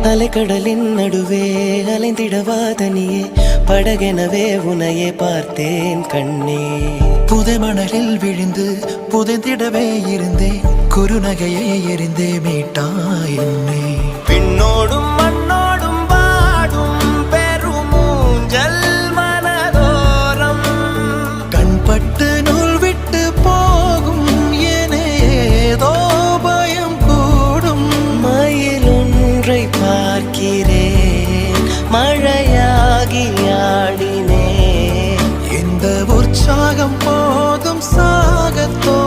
அலைக்கடலின் நடுவே அலைந்திடவா தனியே படகெனவே உனையே பார்த்தேன் கண்ணே. புதை மணலில் விழுந்து புதைந்திடவே இருந்தேன் குறுநகையை எறிந்தே மீட்டா என்னை. பின்னோடும் மண்ணோடும் வாடும் பெருமூஞ்சல் மனதோரம் கண்பட்டு நூல் விட்டு போகும் என ஏதோ பயம் கூடும். மயில் ஒன்றை பார்க்கிறேன் மழையாகி ஆடினேன். இந்த உற்சாகம் போதும் சாகத்தோ